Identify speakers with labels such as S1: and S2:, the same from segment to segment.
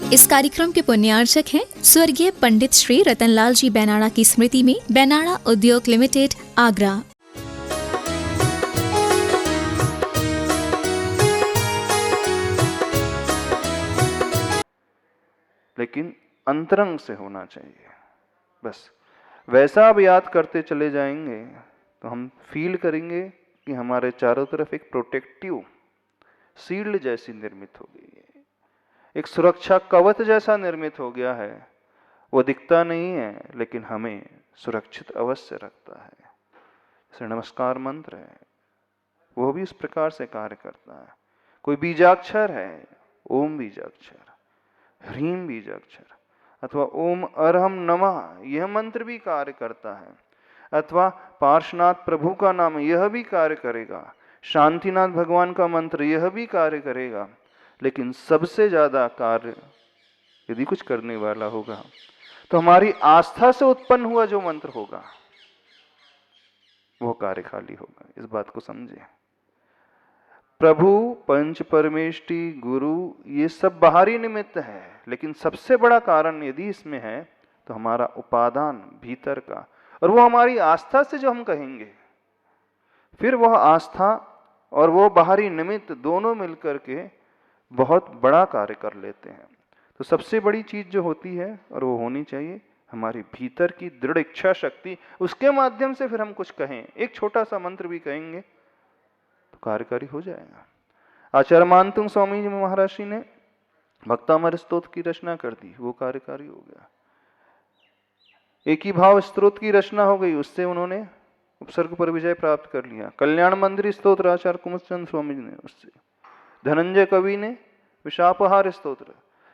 S1: इस कार्यक्रम के पुण्यार्चक हैं स्वर्गीय पंडित श्री रतनलाल जी बैनाड़ा की स्मृति में बैनाड़ा उद्योग लिमिटेड, आगरा।
S2: लेकिन अंतरंग से होना चाहिए। बस वैसा आप याद करते चले जाएंगे तो हम फील करेंगे कि हमारे चारों तरफ एक प्रोटेक्टिव शील्ड जैसी निर्मित हो गई है, एक सुरक्षा कवच जैसा निर्मित हो गया है। वो दिखता नहीं है लेकिन हमें सुरक्षित अवश्य रखता है। जैसे नमस्कार मंत्र है, वो भी इस प्रकार से कार्य करता है। कोई बीजाक्षर है, ओम बीजाक्षर, ह्रीम बीजाक्षर, अथवा ओम अरहम नमः, यह मंत्र भी कार्य करता है। अथवा पार्श्वनाथ प्रभु का नाम, यह भी कार्य करेगा। शांतिनाथ भगवान का मंत्र, यह भी कार्य करेगा। लेकिन सबसे ज्यादा कार्य यदि कुछ करने वाला होगा तो हमारी आस्था से उत्पन्न हुआ जो मंत्र होगा वो कार्यशाली होगा। इस बात को समझे। प्रभु, पंच परमेष्टि, गुरु, ये सब बाहरी निमित्त है, लेकिन सबसे बड़ा कारण यदि इसमें है तो हमारा उपादान भीतर का, और वो हमारी आस्था से जो हम कहेंगे, फिर वह आस्था और वो बाहरी निमित्त दोनों मिलकर के बहुत बड़ा कार्य कर लेते हैं। तो सबसे बड़ी चीज जो होती है, और वो होनी चाहिए हमारी भीतर की दृढ़ इच्छा शक्ति, उसके माध्यम से फिर हम कुछ कहें, एक छोटा सा मंत्र भी कहेंगे तो कार्यकारी हो जाएगा। आचार्य मानतुंग स्वामी जी महाराज ने भक्तामर स्तोत्र की रचना कर दी, वो कार्यकारी हो गया। एक ही भाव स्तोत्र की रचना हो गई, उससे उन्होंने उपसर्ग पर विजय प्राप्त कर लिया। कल्याण मंदिर स्तोत्र आचार्य कुमुदचंद स्वामी जी ने, उससे धनंजय कवि ने विशापहार स्तोत्र,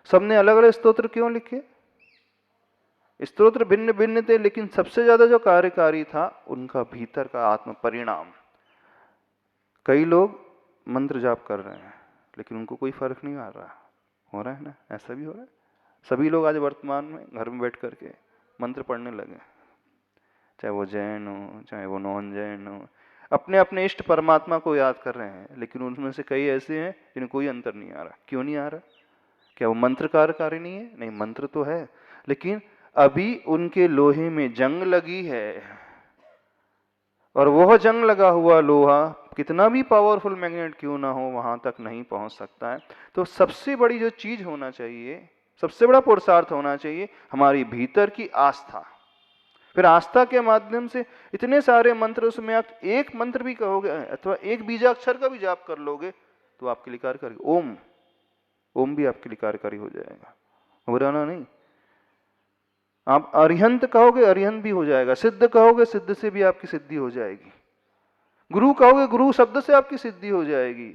S2: सबने अलग अलग स्तोत्र क्यों लिखे? स्तोत्र भिन्न भिन्न थे, लेकिन सबसे ज्यादा जो कार्यकारी था उनका भीतर का आत्म परिणाम। कई लोग मंत्र जाप कर रहे हैं लेकिन उनको कोई फर्क नहीं आ रहा, हो रहा है ना, ऐसा भी हो रहा है। सभी लोग आज वर्तमान में घर में बैठ करके मंत्र पढ़ने लगे, चाहे वो जैन हो चाहे वो नॉन जैन हो, अपने अपने इष्ट परमात्मा को याद कर रहे हैं, लेकिन उनमें से कई ऐसे हैं जिन्हें कोई अंतर नहीं आ रहा। क्यों नहीं आ रहा? क्या वो मंत्र कार्यकारी नहीं है? नहीं, मंत्र तो है, लेकिन अभी उनके लोहे में जंग लगी है, और वह जंग लगा हुआ लोहा कितना भी पावरफुल मैग्नेट क्यों ना हो, वहां तक नहीं पहुंच सकता है। तो सबसे बड़ी जो चीज होना चाहिए, सबसे बड़ा पुरुषार्थ होना चाहिए हमारी भीतर की आस्था। फिर आस्था के माध्यम से इतने सारे मंत्र, उसमें आप एक मंत्र भी कहोगे अथवा एक बीजाक्षर का भी जाप कर लोगे तो आपके लिए कार्यकारी। ओम, ओम भी आपके लिए कार्यकारी हो जाएगा, घबराना नहीं। आप अरिहंत कहोगे, अरिहंत भी हो जाएगा। सिद्ध कहोगे, सिद्ध से भी आपकी सिद्धि हो जाएगी। गुरु कहोगे, गुरु शब्द से आपकी सिद्धि हो जाएगी।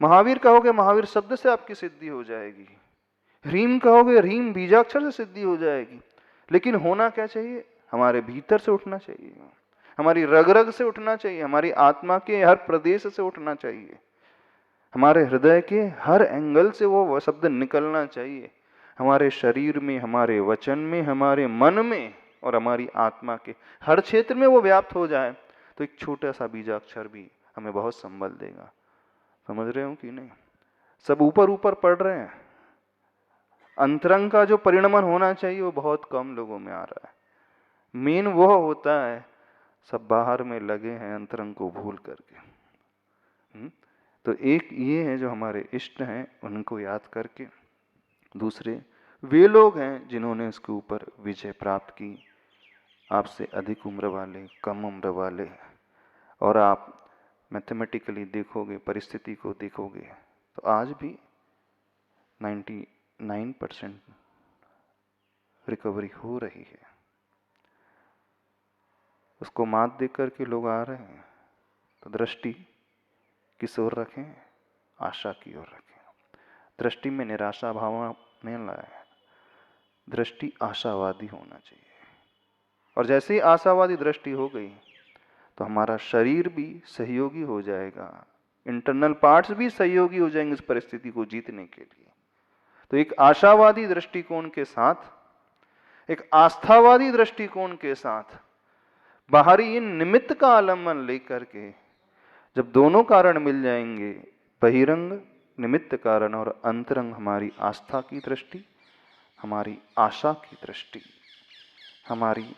S2: महावीर कहोगे, महावीर शब्द से आपकी सिद्धि हो जाएगी। ह्रीम कहोगे, ह्रीम बीजाक्षर से सिद्धि हो जाएगी। लेकिन होना क्या चाहिए? हमारे भीतर से उठना चाहिए, हमारी रग रग से उठना चाहिए, हमारी आत्मा के हर प्रदेश से उठना चाहिए, हमारे हृदय के हर एंगल से वो शब्द निकलना चाहिए। हमारे शरीर में, हमारे वचन में, हमारे मन में और हमारी आत्मा के हर क्षेत्र में वो व्याप्त हो जाए तो एक छोटा सा बीजाक्षर भी हमें बहुत संबल देगा। समझ रहे हो कि नहीं? सब ऊपर ऊपर पढ़ रहे हैं, अंतरंग का जो परिणमन होना चाहिए वो बहुत कम लोगों में आ रहा है। मेन वो होता है, सब बाहर में लगे हैं अंतरंग को भूल करके। तो एक ये है जो हमारे इष्ट हैं, उनको याद करके। दूसरे वे लोग हैं जिन्होंने इसके ऊपर विजय प्राप्त की, आपसे अधिक उम्र वाले, कम उम्र वाले। और आप मैथमेटिकली देखोगे, परिस्थिति को देखोगे तो आज भी 99% रिकवरी हो रही है। उसको मात दे करके लोग आ रहे हैं। तो दृष्टि किस ओर रखें? आशा की ओर रखें। दृष्टि में निराशा भाव नहीं लाए, दृष्टि आशावादी होना चाहिए। और जैसे ही आशावादी दृष्टि हो गई तो हमारा शरीर भी सहयोगी हो जाएगा, इंटरनल पार्ट्स भी सहयोगी हो जाएंगे इस परिस्थिति को जीतने के लिए। तो एक आशावादी दृष्टिकोण के साथ, एक आस्थावादी दृष्टिकोण के साथ, बाहरी इन निमित्त का आलम्बन लेकर के जब दोनों कारण मिल जाएंगे, बहिरंग निमित्त कारण और अंतरंग हमारी आस्था की दृष्टि, हमारी आशा की दृष्टि, हमारी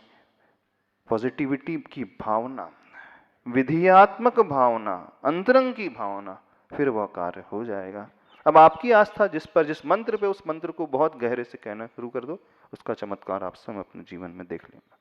S2: पॉजिटिविटी की भावना, विधियात्मक भावना, अंतरंग की भावना, फिर वह कार्य हो जाएगा। अब आपकी आस्था जिस मंत्र पे, उस मंत्र को बहुत गहरे से कहना शुरू कर दो, उसका चमत्कार आप सब अपने जीवन में देख लेना।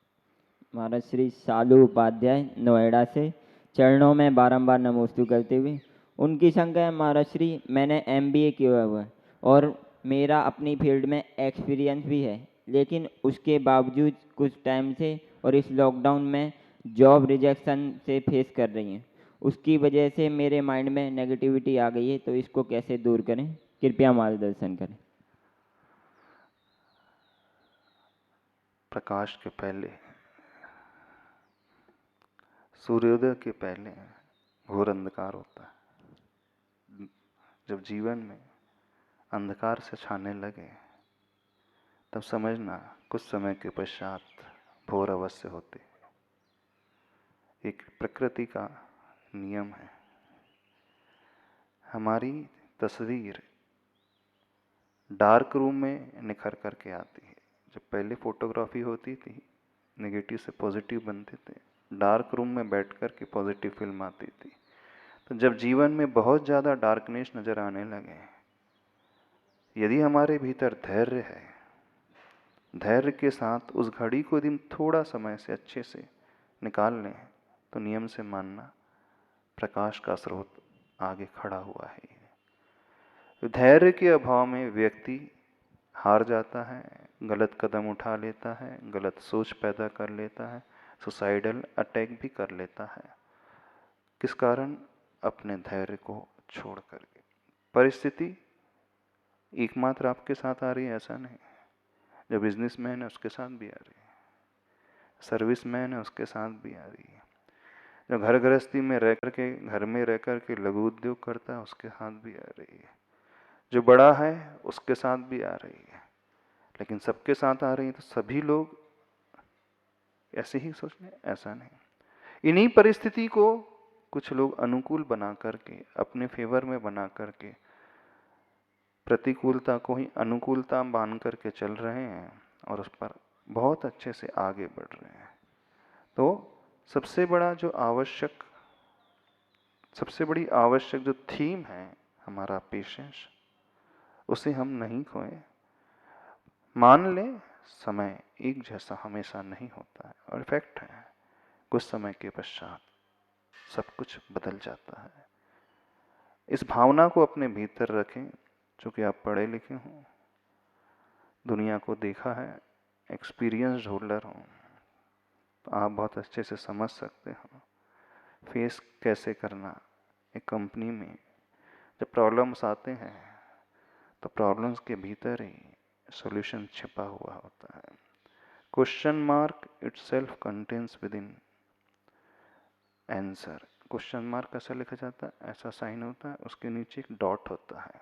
S3: महाराज श्री सालू उपाध्याय नोएडा से चरणों में बारंबार नमोस्तु करते हुए, उनकी शंका है महाराज श्री, मैंने MBA किया हुआ है और मेरा अपनी फील्ड में एक्सपीरियंस भी है, लेकिन उसके बावजूद कुछ टाइम से और इस लॉकडाउन में जॉब रिजेक्शन से फेस कर रही हैं। उसकी वजह से मेरे माइंड में नेगेटिविटी आ गई है, तो इसको कैसे दूर करें, कृपया मार्गदर्शन करें।
S2: प्रकाश के पहले, सूर्योदय के पहले घोर अंधकार होता है। जब जीवन में अंधकार से छाने लगे, तब समझना कुछ समय के पश्चात भोर अवश्य होते। एक प्रकृति का नियम है। हमारी तस्वीर डार्क रूम में निखर करके आती है। जब पहले फोटोग्राफी होती थी, नेगेटिव से पॉजिटिव बनते थे, डार्क रूम में बैठ कर के पॉजिटिव फिल्म आती थी। तो जब जीवन में बहुत ज़्यादा डार्कनेस नज़र आने लगे, यदि हमारे भीतर धैर्य है, धैर्य के साथ उस घड़ी को दिन थोड़ा समय से अच्छे से निकाल लें, तो नियम से मानना प्रकाश का स्रोत आगे खड़ा हुआ है। धैर्य के अभाव में व्यक्ति हार जाता है, गलत कदम उठा लेता है, गलत सोच पैदा कर लेता है, सुसाइडल अटैक भी कर लेता है। किस कारण? अपने धैर्य को छोड़ करके। परिस्थिति एकमात्र आपके साथ आ रही है ऐसा नहीं। जो बिजनेसमैन है उसके साथ भी आ रही है, सर्विसमैन है उसके साथ भी आ रही है, जो घर गृहस्थी में रह करके, घर में रह करके लघु उद्योग करता है उसके साथ भी आ रही है, जो बड़ा है उसके साथ भी आ रही है। लेकिन सबके साथ आ रही है तो सभी लोग ऐसे ही सोच लें, ऐसा नहीं। इन्हीं परिस्थिति को कुछ लोग अनुकूल बना करके, अपने फेवर में बना करके, प्रतिकूलता को ही अनुकूलता मान करके चल रहे हैं और उस पर बहुत अच्छे से आगे बढ़ रहे हैं। तो सबसे बड़ी आवश्यक जो थीम है हमारा पेशेंस, उसे हम नहीं खोएं। मान लें समय एक जैसा हमेशा नहीं होता है और फैक्ट है, कुछ समय के पश्चात सब कुछ बदल जाता है। इस भावना को अपने भीतर रखें। चूँकि आप पढ़े लिखे हों, दुनिया को देखा है, एक्सपीरियंस होल्डर हों, तो आप बहुत अच्छे से समझ सकते हो फेस कैसे करना। एक कंपनी में जब प्रॉब्लम्स आते हैं तो प्रॉब्लम्स के भीतर ही सॉल्यूशन छिपा हुआ होता है। Question mark itself contains with in answer. Question mark कैसा लिखा जाता है? ऐसा साइन होता है, उसके नीचे एक डॉट होता है,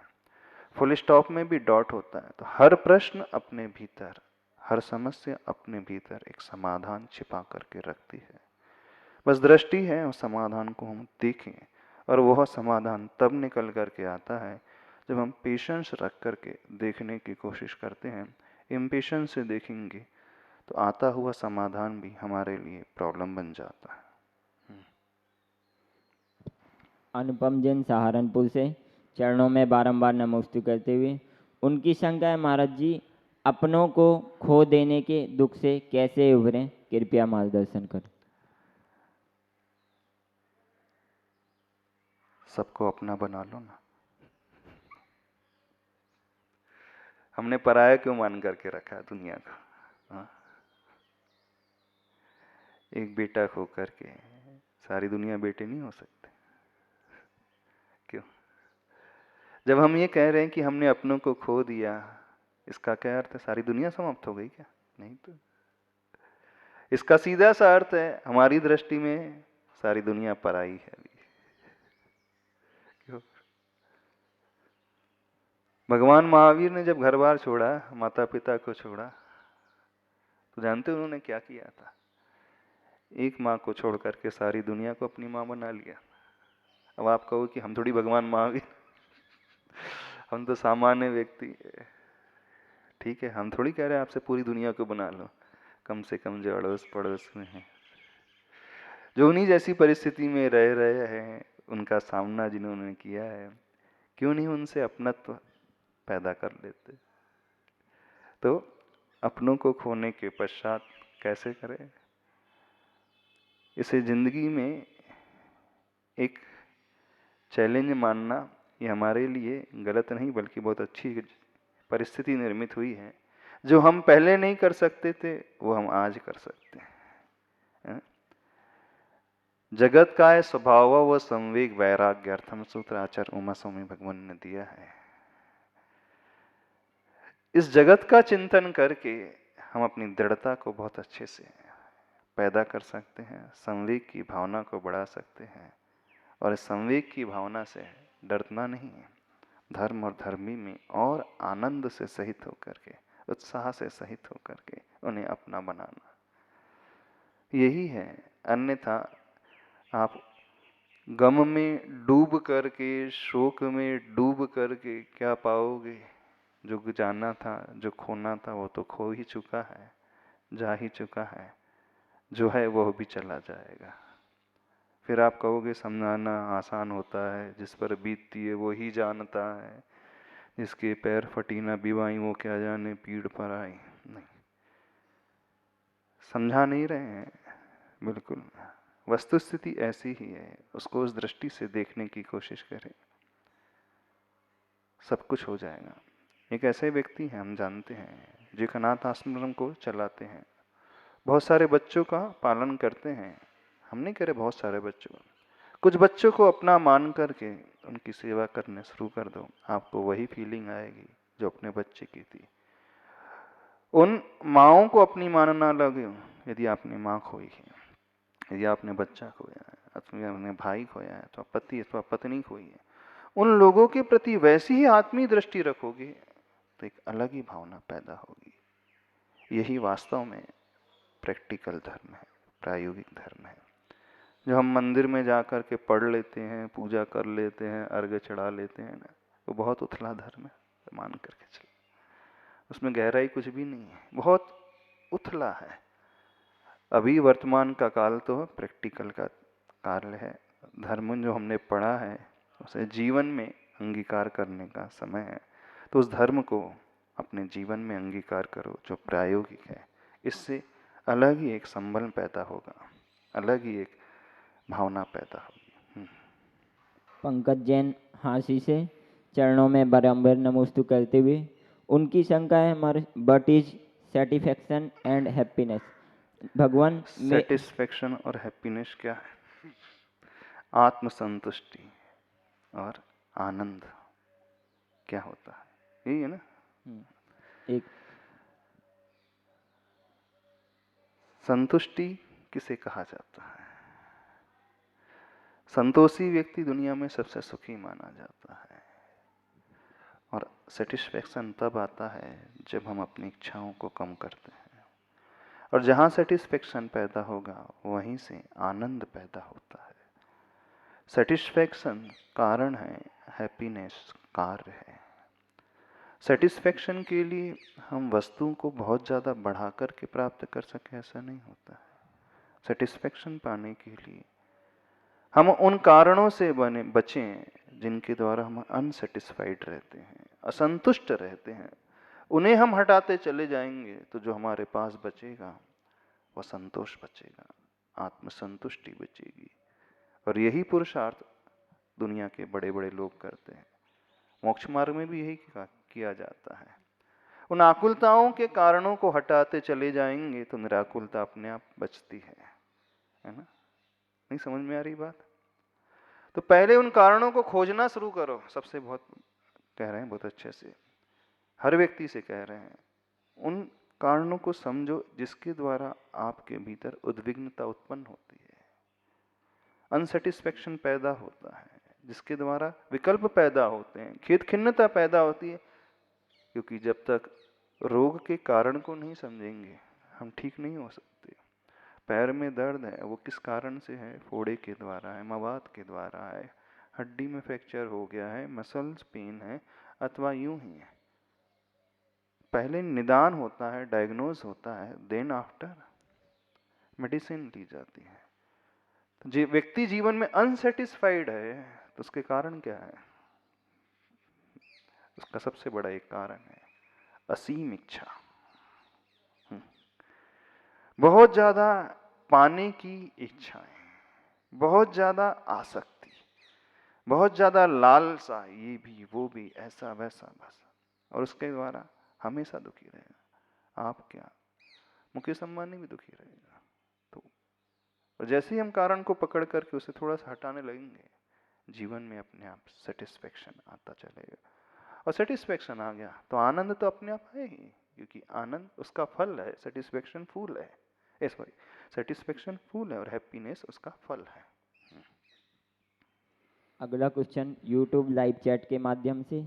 S2: फुल स्टॉप में भी डॉट होता है। तो हर प्रश्न अपने भीतर, हर समस्या अपने भीतर एक समाधान छिपा करके रखती है। बस दृष्टि है उस समाधान को हम देखें, और वह समाधान तब निकल करके आता है जब हम पेशेंस रख करके देखने की कोशिश करते हैं। इम्पेशेंस से देखेंगे तो आता हुआ समाधान भी हमारे लिए प्रॉब्लम बन जाता है।
S3: अनुपम जैन सहारनपुर से चरणों में बारंबार नमोस्तु करते हुए, उनकी शंका है महाराज जी, अपनों को खो देने के दुख से कैसे उभरें, कृपया मार्गदर्शन करें।
S2: सबको अपना बना लो ना। हमने पराया क्यों मान करके रखा है दुनिया को? हाँ? एक बेटा खो करके सारी दुनिया बेटे नहीं हो सकते। क्यों? जब हम ये कह रहे हैं कि हमने अपनों को खो दिया, इसका क्या अर्थ है? सारी दुनिया समाप्त हो गई क्या? नहीं तो। इसका सीधा सा अर्थ है हमारी दृष्टि में सारी दुनिया पराई है अभी। क्यों? भगवान महावीर ने जब घर बार छोड़ा, माता पिता को छोड़ा, तो जानते हो उन्होंने क्या किया था? एक माँ को छोड़ करके सारी दुनिया को अपनी माँ बना लिया। अब आप कहो कि हम थोड़ी भगवान महावीर, हम तो सामान्य व्यक्ति। ठीक है, हम थोड़ी कह रहे हैं आपसे पूरी दुनिया को बना लो, कम से कम जो अड़ोस पड़ोस में है, जो उन्हीं जैसी परिस्थिति में रह रहे हैं, उनका सामना जिन्होंने किया है, क्यों नहीं उनसे अपनत्व पैदा कर लेते। तो अपनों को खोने के पश्चात कैसे करें, इसे जिंदगी में एक चैलेंज मानना ये हमारे लिए गलत नहीं बल्कि बहुत अच्छी परिस्थिति निर्मित हुई है। जो हम पहले नहीं कर सकते थे वो हम आज कर सकते हैं। जगत का है स्वभाव व संवेग वैराग्य अर्थम सूत्र आचार्य उमा स्वामी भगवान ने दिया है। इस जगत का चिंतन करके हम अपनी दृढ़ता को बहुत अच्छे से पैदा कर सकते हैं, संवेग की भावना को बढ़ा सकते हैं, और इस संवेग की भावना से डरना नहीं है, धर्म और धर्मी में और आनंद से सहित होकर के, उत्साह से सहित होकर के उन्हें अपना बनाना, यही है। अन्यथा आप गम में डूब करके, शोक में डूब करके क्या पाओगे? जो जाना था, जो खोना था, वो तो खो ही चुका है, जा ही चुका है। जो है वह भी चला जाएगा। फिर आप कहोगे समझाना आसान होता है, जिस पर बीतती है वो ही जानता है, जिसके पैर फटी ना बिवाई वो क्या जाने पीड़ पर आई। नहीं, समझा नहीं रहे हैं, बिल्कुल वस्तुस्थिति ऐसी ही है, उसको उस दृष्टि से देखने की कोशिश करें, सब कुछ हो जाएगा। एक ऐसे व्यक्ति हैं हम जानते हैं जो एक अनाथ आश्रम को चलाते हैं, बहुत सारे बच्चों का पालन करते हैं। हम नहीं कह रहे बहुत सारे बच्चों, कुछ बच्चों को अपना मान करके उनकी सेवा करने शुरू कर दो, आपको वही फीलिंग आएगी जो अपने बच्चे की थी। उन माँओं को अपनी मानना लगे। यदि आपने माँ खोई है, यदि आपने बच्चा खोया है, अथवा आपने भाई खोया है, तो पति अथवा पत्नी खोई है, उन लोगों के प्रति वैसी ही आत्मीय दृष्टि रखोगे तो एक अलग ही भावना पैदा होगी। यही वास्तव में प्रैक्टिकल धर्म है, प्रायोगिक धर्म है। जो हम मंदिर में जाकर के पढ़ लेते हैं, पूजा कर लेते हैं, अर्घ्य चढ़ा लेते हैं ना, वो बहुत उथला धर्म है, मान करके चलो, उसमें गहराई कुछ भी नहीं है, बहुत उथला है। अभी वर्तमान का काल तो प्रैक्टिकल का काल है। धर्म जो हमने पढ़ा है उसे जीवन में अंगीकार करने का समय है। तो उस धर्म को अपने जीवन में अंगीकार करो जो प्रायोगिक है। इससे अलग ही एक संबल पैदा होगा, अलग ही एक भावना पैदा होगी।
S3: पंकज जैन हांसी से चरणों में बारंबार नमोस्तु करते हुए उनकी शंका है हमारे, but is satisfaction and happiness भगवान में।
S2: सेटिस्फेक्शन और हैप्पीनेस क्या है? आत्मसंतुष्टि और आनंद क्या होता है, यही है ना।
S3: एक
S2: संतुष्टि किसे कहा जाता है? संतोषी व्यक्ति दुनिया में सबसे सुखी माना जाता है। और सेटिस्फेक्शन तब आता है जब हम अपनी इच्छाओं को कम करते हैं, और जहाँ सेटिस्फेक्शन पैदा होगा वहीं से आनंद पैदा होता है। सेटिस्फेक्शन कारण है, हैप्पीनेस कार्य है। सेटिस्फेक्शन के लिए हम वस्तुओं को बहुत ज़्यादा बढ़ा करके प्राप्त कर सके ऐसा नहीं होता है। सेटिस्फेक्शन पाने के लिए हम उन कारणों से बचें जिनके द्वारा हम अनसेटिस्फाइड रहते हैं, असंतुष्ट रहते हैं। उन्हें हम हटाते चले जाएंगे तो जो हमारे पास बचेगा वह संतोष बचेगा, आत्मसंतुष्टि बचेगी। और यही पुरुषार्थ दुनिया के बड़े बड़े लोग करते हैं। मोक्ष मार्ग में भी यही किया जाता है। उन आकुलताओं के कारणों को हटाते चले जाएंगे तो निराकुलता अपने आप बचती है ना। नहीं समझ में आ रही बात? तो पहले उन कारणों को खोजना शुरू करो। सबसे बहुत कह रहे हैं, बहुत अच्छे से हर व्यक्ति से कह रहे हैं, उन कारणों को समझो जिसके द्वारा आपके भीतर उद्विग्नता उत्पन्न होती है, अनसेटिस्फेक्शन पैदा होता है, जिसके द्वारा विकल्प पैदा होते हैं, खेद खिन्नता पैदा होती है। क्योंकि जब तक रोग के कारण को नहीं समझेंगे हम ठीक नहीं हो सकते। पैर में दर्द है, वो किस कारण से है? फोड़े के द्वारा है, मवाद के द्वारा है, हड्डी में फ्रैक्चर हो गया है, मसल्स पेन है, अथवा यूं ही है। पहले निदान होता है, डायग्नोज होता है, देन आफ्टर मेडिसिन ली जाती है। तो व्यक्ति जीवन में अनसेटिस्फाइड है तो उसके कारण क्या है? उसका सबसे बड़ा एक कारण है असीम इच्छा। बहुत ज्यादा पाने की इच्छाएं, बहुत ज्यादा आसक्ति, बहुत ज्यादा लालसा, ये भी वो भी, ऐसा वैसा बस, और उसके द्वारा हमेशा दुखी रहेगा। आप क्या, मुकेश अंबानी भी दुखी रहेगा। तो और जैसे ही हम कारण को पकड़ करके उसे थोड़ा सा हटाने लगेंगे, जीवन में अपने आप सेटिस्फेक्शन आता चलेगा। और सेटिस्फेक्शन आ गया तो आनंद तो अपने आप है ही, क्योंकि आनंद उसका फल है, सेटिस्फेक्शन फूल है, सॉरी, सेटिस्फेक्शन फूल है और हैप्पीनेस उसका फल है।
S3: अगला क्वेश्चन यूट्यूब लाइव चैट के माध्यम से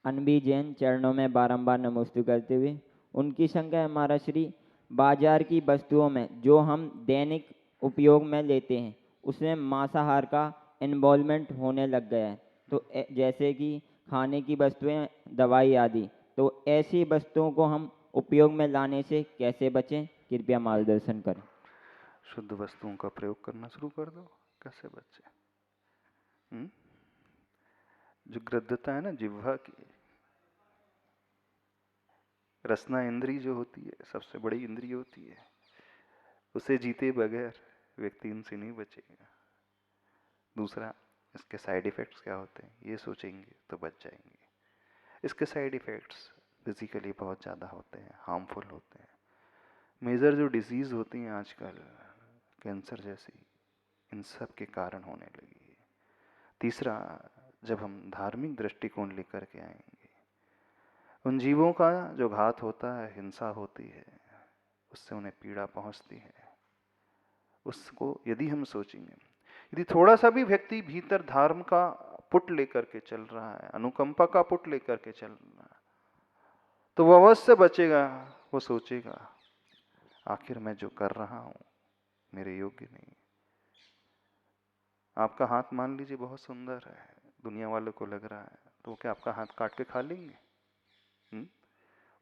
S3: अनबी जैन चरणों में बारंबार नमोस्तु करते हुए उनकी शंका है, महाराज श्री, बाजार की वस्तुओं में जो हम दैनिक उपयोग में लेते हैं उसमें मांसाहार का इन्वॉल्वमेंट होने लग गया है, तो जैसे कि खाने की वस्तुएं, दवाई आदि, तो ऐसी वस्तुओं को हम उपयोग में लाने से कैसे बचें? कृपया मार्गदर्शन करें।
S2: शुद्ध वस्तुओं का प्रयोग करना शुरू कर दो, कैसे बचे? जो गृद्धता है ना जिह्वा की, रसना इंद्री जो होती है, सबसे बड़ी इंद्री होती है, उसे जीते बगैर व्यक्ति इनसे नहीं बचेगा। दूसरा, इसके साइड इफेक्ट्स क्या होते हैं ये सोचेंगे तो बच जाएंगे। इसके साइड इफेक्ट्स फिजिकली बहुत ज़्यादा होते हैं, हार्मफुल होते हैं। मेजर जो डिजीज़ होती हैं आजकल, कैंसर जैसी, इन सब के कारण होने लगी है। तीसरा, जब हम धार्मिक दृष्टिकोण लेकर के आएंगे, उन जीवों का जो घात होता है, हिंसा होती है, उससे उन्हें पीड़ा पहुंचती है, उसको यदि हम सोचेंगे, यदि थोड़ा सा भी व्यक्ति भीतर धर्म का पुट लेकर के चल रहा है, अनुकंपा का पुट लेकर के चल रहा है, तो वह अवश्य बचेगा। वो सोचेगा आखिर मैं जो कर रहा हूं मेरे योग्य नहीं। आपका हाथ मान लीजिए बहुत सुंदर है, दुनिया वालों को लग रहा है, तो वो क्या आपका हाथ काट के खा लेंगे?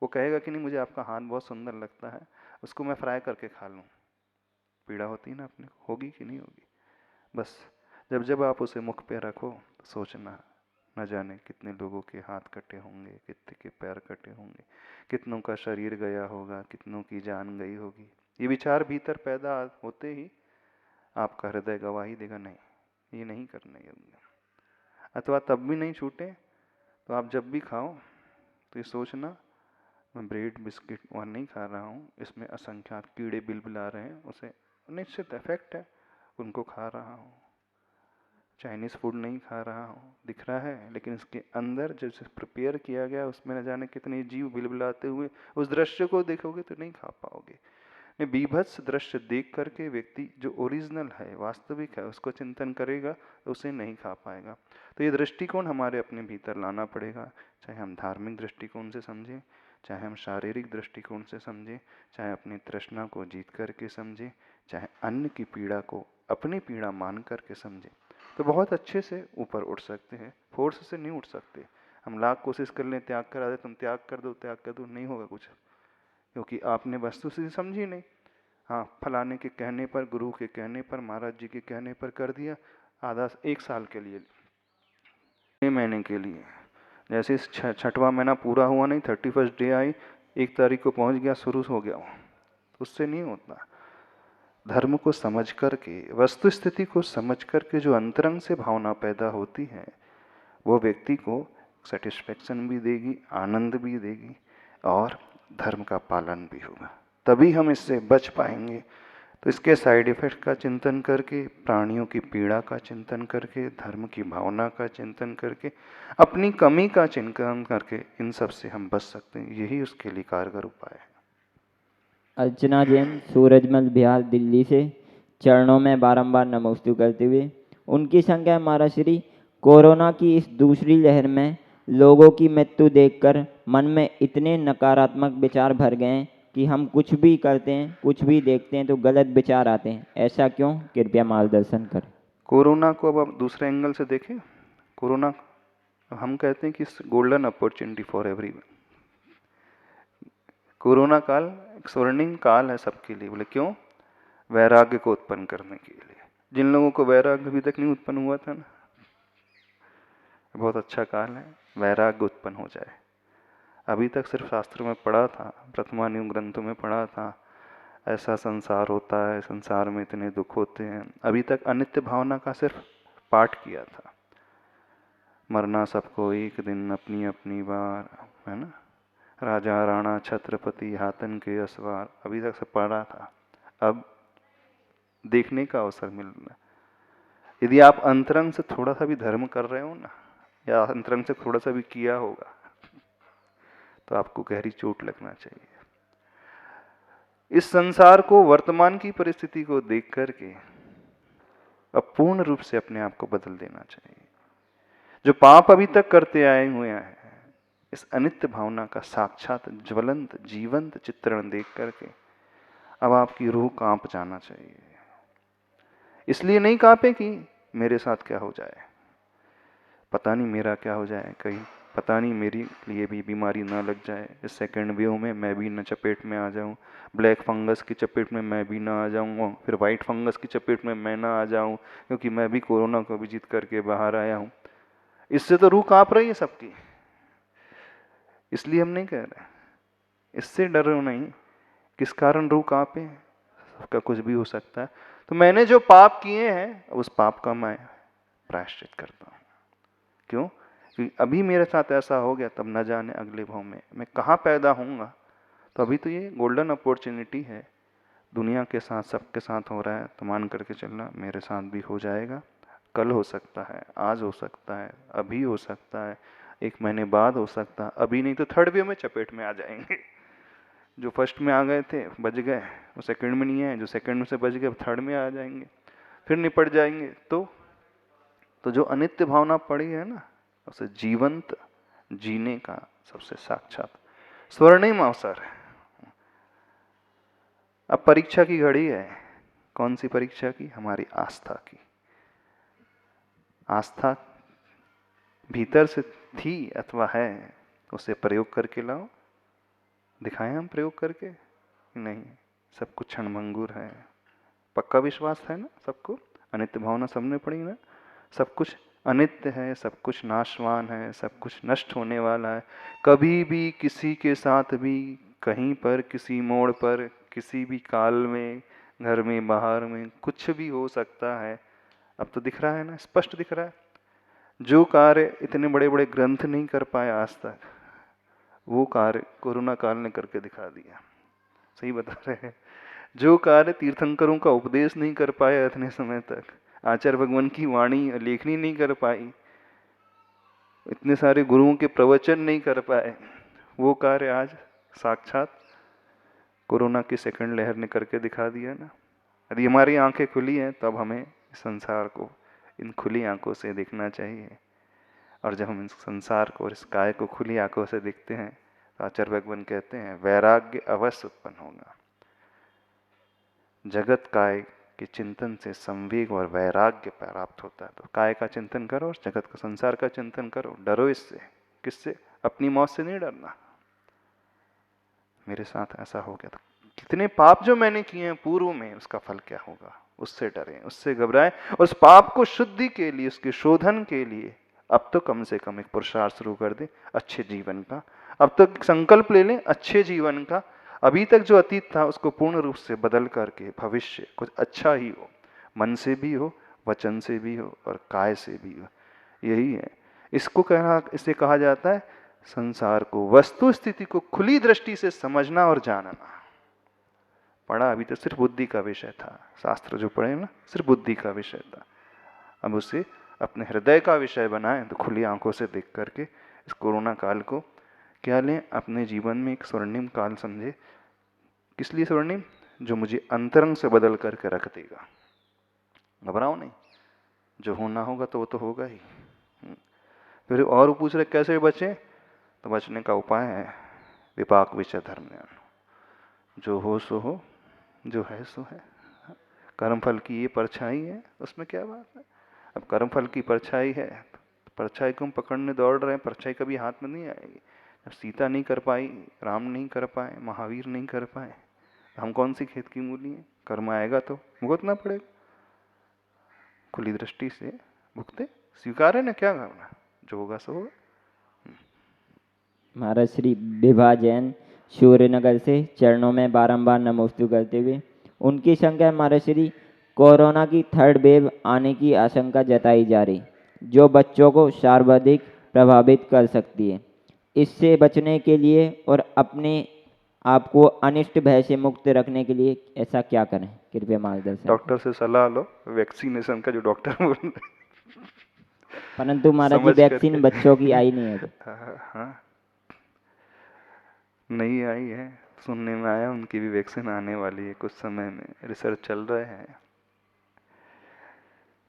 S2: वो कहेगा कि नहीं मुझे आपका हाथ बहुत सुंदर लगता है, उसको मैं फ्राई करके खा लूं। पीड़ा होती है ना अपने को, होगी कि नहीं होगी? बस जब जब आप उसे मुख पे रखो तो सोचना, न जाने कितने लोगों के हाथ कटे होंगे, कितने के पैर कटे होंगे, कितनों का शरीर गया होगा, कितनों की जान गई होगी। ये विचार भीतर पैदा होते ही आपका हृदय गवाही देगा, नहीं ये नहीं करने योग्य। अथवा तब भी नहीं छूटे तो आप जब भी खाओ तो ये सोचना, मैं ब्रेड बिस्किट और नहीं खा रहा हूँ, इसमें असंख्यात कीड़े बिलबिला रहे हैं, उसे निश्चित इफेक्ट है, उनको खा रहा हूँ। चाइनीज़ फूड नहीं खा रहा हूँ, दिख रहा है, लेकिन इसके अंदर जैसे प्रिपेयर किया गया उसमें न जाने कितने जीव बिलबिलाते हुए, उस दृश्य को देखोगे तो नहीं खा पाओगे। बीभत्स दृश्य देख करके व्यक्ति जो ओरिजिनल है, वास्तविक है, उसको चिंतन करेगा तो उसे नहीं खा पाएगा। तो ये दृष्टिकोण हमारे अपने भीतर लाना पड़ेगा, चाहे हम धार्मिक दृष्टिकोण से समझें, चाहे हम शारीरिक दृष्टिकोण से समझें, चाहे अपनी तृष्णा को जीत करके समझें, चाहे अन्य की पीड़ा को अपनी पीड़ा मान करके समझें, तो बहुत अच्छे से ऊपर उठ सकते हैं। फोर्स से नहीं उठ सकते। हम लाख कोशिश कर लें, त्याग करा दे, तुम त्याग कर दो, नहीं होगा कुछ, क्योंकि आपने वस्तु से समझी नहीं। हाँ, फलाने के कहने पर, गुरु के कहने पर, महाराज जी के कहने पर कर दिया, आधा 1 साल के लिए, 6 महीने के लिए। जैसे 6वां महीना पूरा हुआ नहीं, 31 डे आई, 1 तारीख को पहुंच गया, शुरू हो गया, उससे नहीं होता। धर्म को समझ करके, वस्तु स्थिति को समझ करके जो अंतरंग से भावना पैदा होती है, वो व्यक्ति को सेटिस्फेक्शन भी देगी, आनंद भी देगी और धर्म का पालन भी होगा। तभी हम इससे बच पाएंगे। तो इसके साइड इफेक्ट का चिंतन करके, प्राणियों की पीड़ा का चिंतन करके, धर्म की भावना का चिंतन करके, अपनी कमी का चिंतन करके इन सब से हम बच सकते हैं। यही उसके लिए कारगर उपाय है।
S3: अर्चना जैन सूरजमल बिहार दिल्ली से चरणों में बारंबार नमोस्तु करते हुए उनकी संख्या, महाराज श्री, कोरोना की इस दूसरी लहर में लोगों की मृत्यु देखकर मन में इतने नकारात्मक विचार भर गए हैं कि हम कुछ भी करते हैं, कुछ भी देखते हैं तो गलत विचार आते हैं। ऐसा क्यों? कृपया मार्गदर्शन करें।
S2: कोरोना को अब आप दूसरे एंगल से देखें। कोरोना हम कहते हैं कि golden opportunity for everyone. Corona काल एक स्वर्णिम काल है सबके लिए। बोले क्यों? वैराग्य को उत्पन्न करने के लिए। जिन लोगों को वैराग्य अभी तक नहीं उत्पन्न हुआ था ना, बहुत अच्छा काल है, वैराग्य उत्पन्न हो जाए। अभी तक सिर्फ शास्त्रों में पढ़ा था, प्रथमान्यु ग्रंथों में पढ़ा था, ऐसा संसार होता है, संसार में इतने दुख होते हैं। अभी तक अनित्य भावना का सिर्फ पाठ किया था। मरना सबको एक दिन, अपनी अपनी बार, है ना, राजा राणा छत्रपति हाथन के असवार, अभी तक सब पढ़ा था। अब देखने का अवसर मिल रहा है। यदि आप अंतरंग से थोड़ा सा भी धर्म कर रहे हो ना, या अंतरंग से थोड़ा सा भी किया होगा, तो आपको गहरी चोट लगना चाहिए। इस संसार को, वर्तमान की परिस्थिति को देख करके अब पूर्ण रूप से अपने आप को बदल देना चाहिए। जो पाप अभी तक करते आए हुए हैं, इस अनित्य भावना का साक्षात ज्वलंत जीवंत चित्रण देख करके अब आपकी रूह कांप जाना चाहिए। इसलिए नहीं कांपे कि मेरे साथ क्या हो जाए, पता नहीं मेरा क्या हो जाए, कहीं पता नहीं मेरी लिए भी बीमारी ना लग जाए, इस सेकेंड वेव में मैं भी न चपेट में आ जाऊं, ब्लैक फंगस की चपेट में मैं भी ना आ जाऊं, फिर वाइट फंगस की चपेट में मैं ना आ जाऊं, क्योंकि मैं भी कोरोना को भी जीत करके बाहर आया हूं। इससे तो रूह कांप रही है सबकी। इसलिए हम नहीं कह रहे, इससे डरो नहीं। किस कारण रूह कांपे? सबका कुछ भी हो सकता है। तो मैंने जो पाप किए हैं, उस पाप का मैं प्रायश्चित करता हूं। क्यों? क्योंकि अभी मेरे साथ ऐसा हो गया, तब न जाने अगले भाव में मैं कहाँ पैदा होऊंगा। तो अभी तो ये गोल्डन अपॉर्चुनिटी है, दुनिया के साथ सबके साथ हो रहा है, तो मान करके चलना मेरे साथ भी हो जाएगा। कल हो सकता है, आज हो सकता है, अभी हो सकता है, 1 महीने बाद हो सकता है। अभी नहीं तो थर्ड वेव में चपेट में आ जाएंगे। जो फर्स्ट में आ गए थे बच गए, वो सेकंड में नहीं है, जो सेकंड में से बच गए थर्ड में आ जाएंगे, फिर निपट जाएंगे। तो जो अनित्य भावना पड़ी है ना, उसे जीवंत जीने का सबसे साक्षात स्वर्णिम अवसर है। अब परीक्षा की घड़ी है। कौन सी परीक्षा की? हमारी आस्था की। आस्था भीतर से थी अथवा है, उसे प्रयोग करके लाओ। दिखाएं हम प्रयोग करके? नहीं, सब कुछ क्षणभंगुर है। पक्का विश्वास है ना सबको? अनित्य भावना सबने पड़ी ना? सब कुछ अनित्य है, सब कुछ नाशवान है, सब कुछ नष्ट होने वाला है। कभी भी किसी के साथ भी, कहीं पर, किसी मोड़ पर, किसी भी काल में, घर में, बाहर में, कुछ भी हो सकता है। अब तो दिख रहा है ना, स्पष्ट दिख रहा है। जो कार्य इतने बड़े बड़े ग्रंथ नहीं कर पाए आज तक, वो कार्य कोरोना काल ने करके दिखा दिया। सही बता रहे हैं। जो कार्य तीर्थंकरों का उपदेश नहीं कर पाए इतने समय तक, आचार्य भगवान की वाणी लेखनी नहीं कर पाई, इतने सारे गुरुओं के प्रवचन नहीं कर पाए, वो कार्य आज साक्षात कोरोना की सेकंड लहर ने करके दिखा दिया ना। यदि हमारी आंखें खुली हैं, तब हमें संसार को इन खुली आंखों से देखना चाहिए। और जब हम इस संसार को और इस काय को खुली आंखों से देखते हैं, तो आचार्य भगवान कहते हैं वैराग्य अवश्य उत्पन्न होगा। जगत काय के चिंतन से संवेग और वैराग्य प्राप्त होता है। तो काय का चिंतन करो और जगत का, संसार का चिंतन करो। डरो इससे। किससे? अपनी मौत से नहीं डरना। मेरे साथ ऐसा हो गया था, कितने पाप जो मैंने किए हैं पूर्व में, उसका फल क्या होगा, उससे डरें, उससे घबराएं। और उस पाप को शुद्धि के लिए, उसके शोधन के लिए अब तो कम से कम एक पुरुषार्थ शुरू कर दे अच्छे जीवन का। अब तो संकल्प ले लें अच्छे जीवन का। अभी तक जो अतीत था उसको पूर्ण रूप से बदल करके भविष्य कुछ अच्छा ही हो, मन से भी हो, वचन से भी हो और काय से भी हो। यही है इसे कहा जाता है संसार को, वस्तु स्थिति को खुली दृष्टि से समझना और जानना। पढ़ा अभी तो सिर्फ बुद्धि का विषय था, शास्त्र जो पढ़े ना सिर्फ बुद्धि का विषय था। अब उसे अपने हृदय का विषय बनाएं, तो खुली आंखों से देख करके इस कोरोना काल को क्या लें, अपने जीवन में एक स्वर्णिम काल समझे। किस लिए स्वर्णिम? जो मुझे अंतरंग से बदल करके रख देगा। घबराओ नहीं, जो होना होगा तो वो तो होगा ही। फिर और पूछ रहे कैसे बचे? तो बचने का उपाय है विपाक विषय धर्म ज्ञान। जो हो सो हो, जो है सो है। कर्मफल की ये परछाई है, उसमें क्या बात है। अब कर्मफल की परछाई है, तो परछाई को हम पकड़ने दौड़ रहे हैं, परछाई कभी हाथ में नहीं आएगी। अब सीता नहीं कर पाई, राम नहीं कर पाए, महावीर नहीं कर पाए, हम कौन सी खेत की मूली है? कर्म आएगा तो भुगतना पड़ेगा। खुली दृष्टि से भुगते, स्वीकार है ना, क्या करना, जो होगा सो होगा।
S3: महाराज श्री विभा जैन सूर्यनगर से चरणों में बारंबार नमोस्तु करते हुए उनकी शंका है महाराज श्री, कोरोना की थर्ड वेव आने की आशंका जताई जा रही, जो बच्चों को सर्वाधिक प्रभावित कर सकती है। इससे बचने के लिए और अपने आप को अनिष्ट भय से मुक्त रखने के लिए ऐसा क्या करें, कृपया मार्गदर्शन।
S2: डॉक्टर से सलाह लो, वैक्सीनेशन का जो डॉक्टर बोल रहे हैं।
S3: परंतु महाराज जी
S2: समझ
S3: वैक्सीन
S2: करके।
S3: बच्चों की आई नहीं है तो।
S2: हाँ, नहीं आई है, सुनने में आया उनकी भी वैक्सीन आने वाली है कुछ समय में, रिसर्च चल रहे हैं।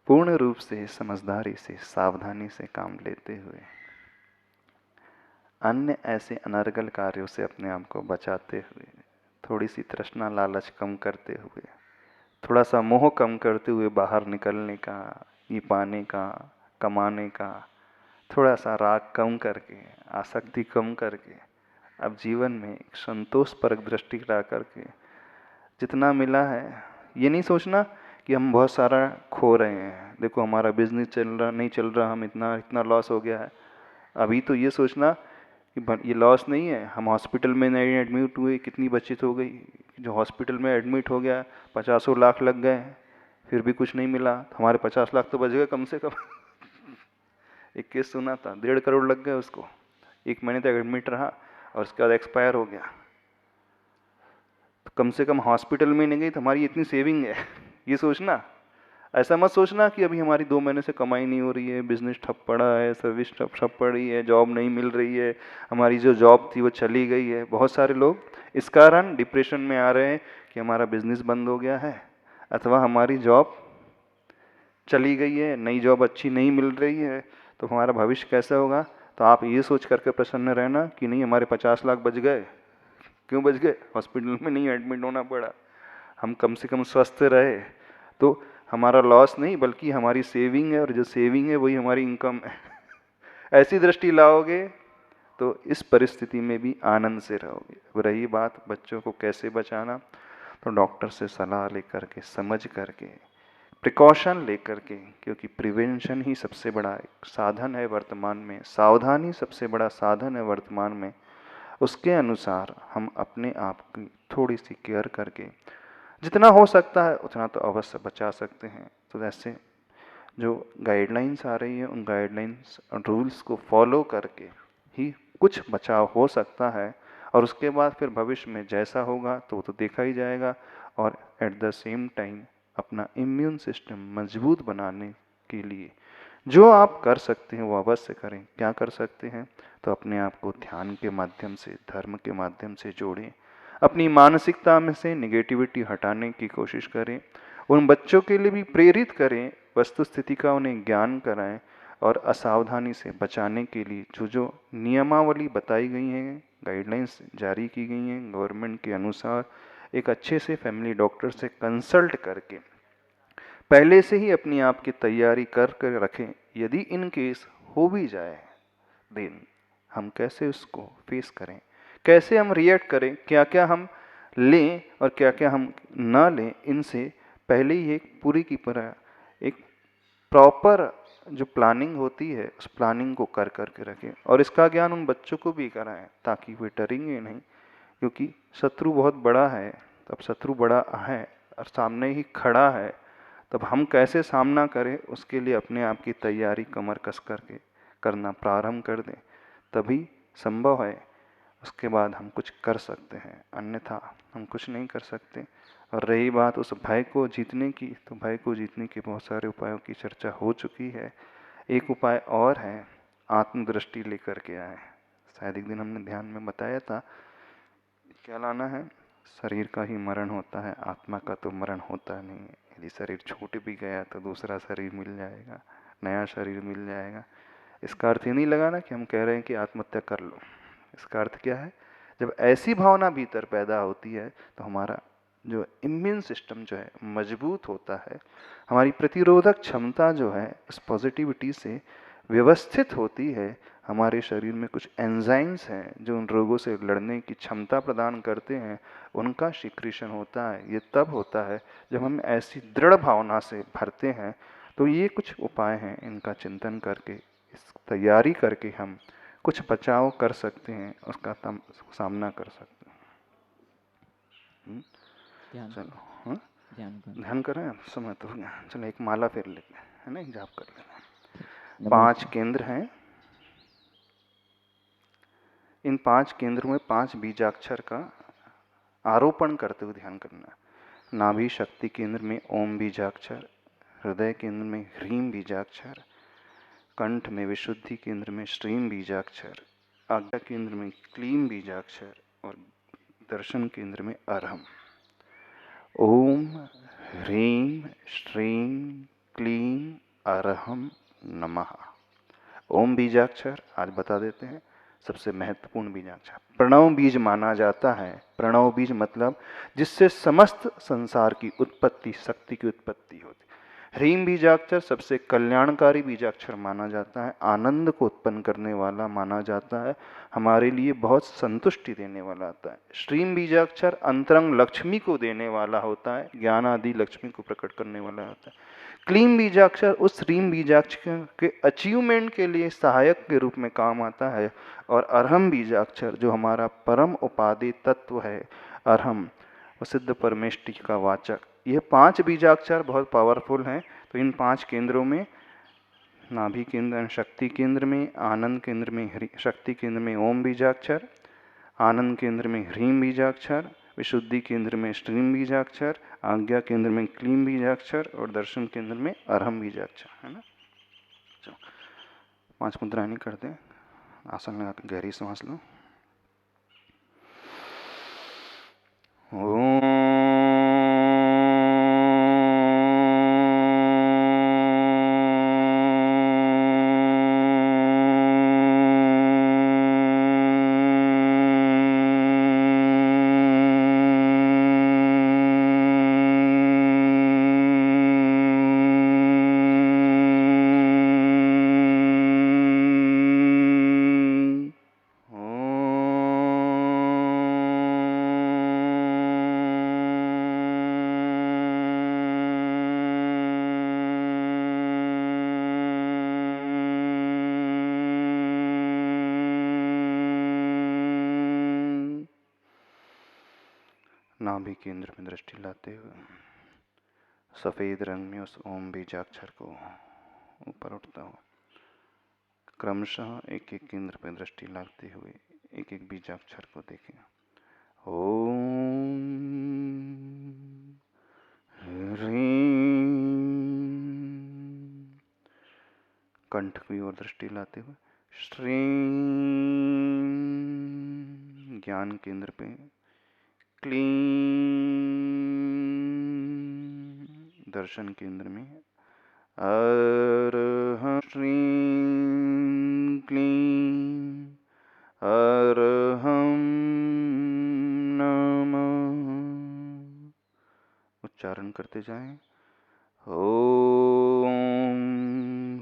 S2: पूर्ण रूप से समझदारी से सावधानी से काम लेते हुए अन्य ऐसे अनर्गल कार्यों से अपने आप को बचाते हुए, थोड़ी सी तृष्णा लालच कम करते हुए, थोड़ा सा मोह कम करते हुए बाहर निकलने का, ये पाने का, कमाने का, थोड़ा सा राग कम करके, आसक्ति कम करके, अब जीवन में एक संतोषपरक दृष्टि ला करके जितना मिला है, ये नहीं सोचना कि हम बहुत सारा खो रहे हैं, देखो हमारा बिजनेस चल रहा नहीं चल रहा, हम इतना लॉस हो गया है। अभी तो ये सोचना कि ये लॉस नहीं है, हम हॉस्पिटल में नहीं एडमिट हुए, कितनी बचत हो गई। जो हॉस्पिटल में एडमिट हो गया 50 लाख लग गए, फिर भी कुछ नहीं मिला, तो हमारे 50 लाख तो बच गए कम से कम। एक केस सुना था, 1.5 करोड़ लग गए उसको, 1 महीने तक एडमिट रहा और उसके बाद एक्सपायर हो गया। तो कम से कम हॉस्पिटल में नहीं गई तो हमारी इतनी सेविंग है। ये सोचना, ऐसा मत सोचना कि अभी हमारी 2 महीने से कमाई नहीं हो रही है, बिजनेस ठप पड़ा है, सर्विस ठप पड़ी है, जॉब नहीं मिल रही है, हमारी जो जॉब थी वो चली गई है। बहुत सारे लोग इस कारण डिप्रेशन में आ रहे हैं कि हमारा बिजनेस बंद हो गया है अथवा हमारी जॉब चली गई है, नई जॉब अच्छी नहीं मिल रही है, तो हमारा भविष्य कैसा होगा। तो आप ये सोच करके प्रसन्न रहना कि नहीं हमारे 50 लाख बच गए। क्यों बच गए? हॉस्पिटल में नहीं एडमिट होना पड़ा, हम कम से कम स्वस्थ रहे, तो हमारा लॉस नहीं बल्कि हमारी सेविंग है, और जो सेविंग है वही हमारी इनकम है। ऐसी दृष्टि लाओगे तो इस परिस्थिति में भी आनंद से रहोगे। अब रही बात बच्चों को कैसे बचाना, तो डॉक्टर से सलाह लेकर के, समझ करके, प्रिकॉशन लेकर के, क्योंकि प्रिवेंशन ही सबसे बड़ा एक साधन है वर्तमान में, सावधानी सबसे बड़ा साधन है वर्तमान में। उसके अनुसार हम अपने आप की थोड़ी सी केयर करके जितना हो सकता है उतना तो अवश्य बचा सकते हैं। तो ऐसे जो गाइडलाइंस आ रही है उन गाइडलाइंस और रूल्स को फॉलो करके ही कुछ बचाव हो सकता है, और उसके बाद फिर भविष्य में जैसा होगा तो वो तो देखा ही जाएगा। और एट द सेम टाइम अपना इम्यून सिस्टम मजबूत बनाने के लिए जो आप कर सकते हैं वो अवश्य करें। क्या कर सकते हैं? तो अपने आप को ध्यान के माध्यम से, धर्म के माध्यम से जोड़ें, अपनी मानसिकता में से निगेटिविटी हटाने की कोशिश करें, उन बच्चों के लिए भी प्रेरित करें, वस्तु स्थिति का उन्हें ज्ञान कराएं, और असावधानी से बचाने के लिए जो जो नियमावली बताई गई हैं, गाइडलाइंस जारी की गई हैं गवर्नमेंट के अनुसार, एक अच्छे से फैमिली डॉक्टर से कंसल्ट करके पहले से ही अपनी आप की तैयारी कर कर रखें। यदि इन केस हो भी जाए देन हम कैसे उसको फेस करें, कैसे हम रिएक्ट करें, क्या क्या हम लें और क्या क्या हम ना लें, इनसे पहले ही एक पूरी की पूरा एक प्रॉपर जो प्लानिंग होती है उस प्लानिंग को कर करके रखें, और इसका ज्ञान उन बच्चों को भी कराएं ताकि वे डरेंगे नहीं। क्योंकि शत्रु बहुत बड़ा है, तब शत्रु बड़ा है और सामने ही खड़ा है, तब हम कैसे सामना करें उसके लिए अपने आप की तैयारी कमर कस करके करना प्रारंभ कर दें, तभी संभव है उसके बाद हम कुछ कर सकते हैं, अन्यथा हम कुछ नहीं कर सकते। और रही बात उस भय को जीतने की, तो भय को जीतने के बहुत सारे उपायों की चर्चा हो चुकी है। एक उपाय और है, आत्मदृष्टि लेकर के आए। शायद एक दिन हमने ध्यान में बताया था, क्या लाना है? शरीर का ही मरण होता है, आत्मा का तो मरण होता नहीं है। यदि शरीर छूट भी गया तो दूसरा शरीर मिल जाएगा, नया शरीर मिल जाएगा। इसका अर्थ ये नहीं लगाना कि हम कह रहे हैं कि आत्महत्या कर लो। इसका अर्थ क्या है? जब ऐसी भावना भीतर पैदा होती है तो हमारा जो इम्यून सिस्टम जो है मजबूत होता है, हमारी प्रतिरोधक क्षमता जो है इस पॉजिटिविटी से व्यवस्थित होती है, हमारे शरीर में कुछ एंजाइम्स हैं जो उन रोगों से लड़ने की क्षमता प्रदान करते हैं, उनका सिक्रीशन होता है। ये तब होता है जब हम ऐसी दृढ़ भावना से भरते हैं। तो ये कुछ उपाय हैं, इनका चिंतन करके, इस तैयारी करके हम कुछ बचाव कर सकते हैं, उसका सामना कर सकते हैं। चलो, हाँ, ध्यान करें। समय तो हो गया, चलो एक माला फेर लेते हैं, है ना, जाप कर लेते हैं। 5 केंद्र हैं। इन 5 केंद्रों में 5 बीजाक्षर का आरोपण करते हुए ध्यान करना। नाभि शक्ति केंद्र में ओम बीजाक्षर, हृदय केंद्र में ह्रीम बीजाक्षर, कंठ में विशुद्धि केंद्र में श्रीम बीजाक्षर, आज्ञा केंद्र में क्लीम बीजाक्षर और दर्शन केंद्र में अरहम। ओम ह्रीम श्रीम क्लीम अरहम नमः। ओम बीजाक्षर आज बता देते हैं, सबसे महत्वपूर्ण बीजाक्षर प्रणव बीज माना जाता है। प्रणव बीज मतलब जिससे समस्त संसार की उत्पत्ति, शक्ति की उत्पत्ति होती। ह्रीम बीजाक्षर सबसे कल्याणकारी बीजाक्षर माना जाता है, आनंद को उत्पन्न करने वाला माना जाता है, हमारे लिए बहुत संतुष्टि देने वाला होता है। श्रीम बीजाक्षर अंतरंग लक्ष्मी को देने वाला होता है, ज्ञान आदि लक्ष्मी को प्रकट करने वाला होता है। क्लीम बीजाक्षर उस ह्रीम बीजाक्षर के अचीवमेंट के लिए सहायक के रूप में काम आता है। और अरहम बीजाक्षर जो हमारा परम उपाधि तत्व है, अरहम वो सिद्ध परमेष्टि का वाचक। ये 5 बीजाक्षर बहुत पावरफुल हैं। तो इन 5 केंद्रों में, नाभि केंद्र शक्ति केंद्र में, आनंद केंद्र में शक्ति केंद्र में ओम बीजाक्षर, आनंद केंद्र में ह्रीम बीजाक्षर, विशुद्धि केंद्र में श्रीम बीजाक्षर, आज्ञा केंद्र में क्लीम बीजाक्षर और दर्शन केंद्र में अरहम बीजाक्षर, है ना। चलो 5 मुद्राएं करते हैं। आसन लगा के गहरी सांस लो। ओम नाभि केंद्र में दृष्टि लाते हुए सफेद रंग में उस ओम बीजाक्षर को ऊपर उठता हुआ क्रमशः एक एक केंद्र पर दृष्टि लाते हुए एक एक बीजाक्षर को देखें। ओम ह्रीम, कंठ की ओर दृष्टि लाते हुए श्रीम, ज्ञान केंद्र पे क्लीम, दर्शन केंद्र में अरहम, श्रीम क्लीम अरहम नमः। उच्चारण करते जाएं। ओम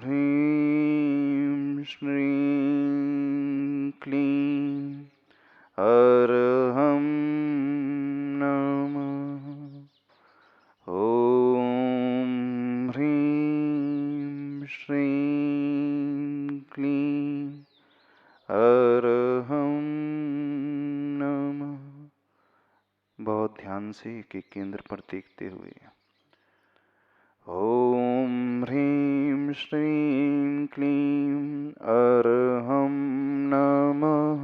S2: ह्रीम श्रीम क्लीम अरहम नमः। ओम ह्रीम श्रीम क्लीम अरहम नमः। बहुत ध्यान से एक एक केंद्र पर देखते हुए ओम ह्रीम श्रीम क्लीम अरहम नमः।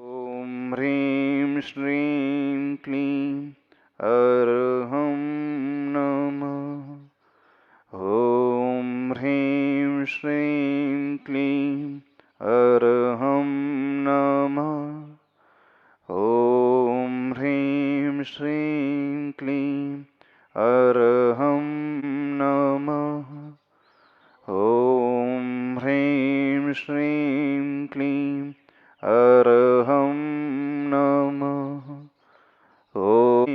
S2: ओम ह्रीम श्रीम क्लीम अरहम नमः। ओम ह्रीम श्रीम क्लीम अरहम नमः। ओम ह्रीम श्रीम क्लीम अरहम नमः। ओम ह्रीम श्रीम क्लीम अरहम नमः। ओम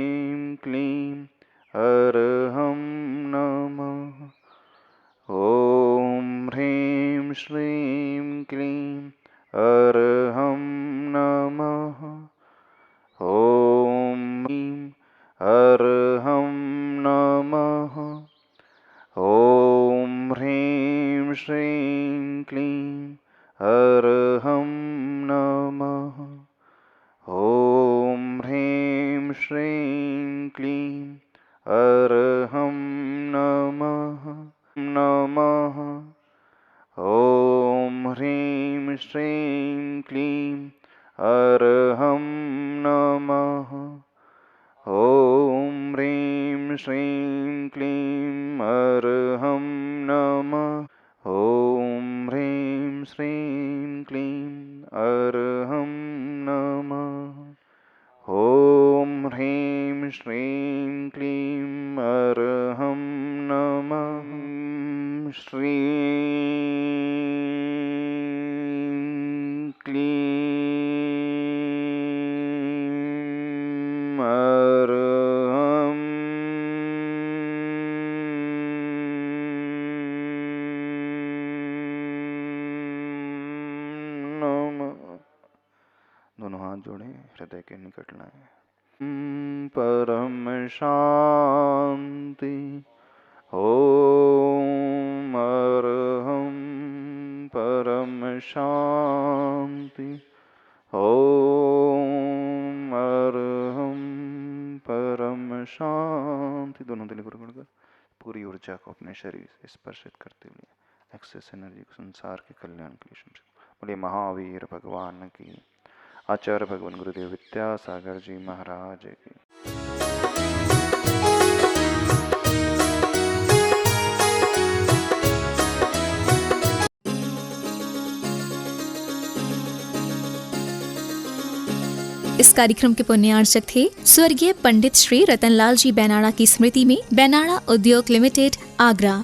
S2: क्लीम अरहम नमः। ओम ह्रीम श्रीम अर्हं नमः। ॐ ह्रीं श्रीं क्लीं अर्हं नमः नमः। ॐ ह्रीं श्रीं क्लीं अर्हं नमः। ॐ ह्रीं श्रीं क्लीं अर्हं नमः। ॐ ह्रीं श्रीं क्लीं अर्हं नमः। ॐ ह्रीं श्रीं क्लीं अर्हं नमः। श्रीं क्लीं अर्हं नमः। दोनों हाथ जोड़ें, हृदय के निकट लाएं। परम शांति। ॐ अर्हं परम शांति। ॐ अर्हं परम शांति। दोनों दिल को रगड़कर पूरी ऊर्जा को अपने शरीर से स्पर्शित करते हुए एक्सेस एनर्जी को संसार के कल्याण के लिए समझो। बोले महावीर भगवान की, आचार्य भगवान गुरुदेव विद्यासागर जी महाराज की।
S1: इस कार्यक्रम के पुण्यार्चक थे स्वर्गीय पंडित श्री रतनलाल जी बैनाड़ा की स्मृति में बैनाड़ा उद्योग लिमिटेड, आगरा।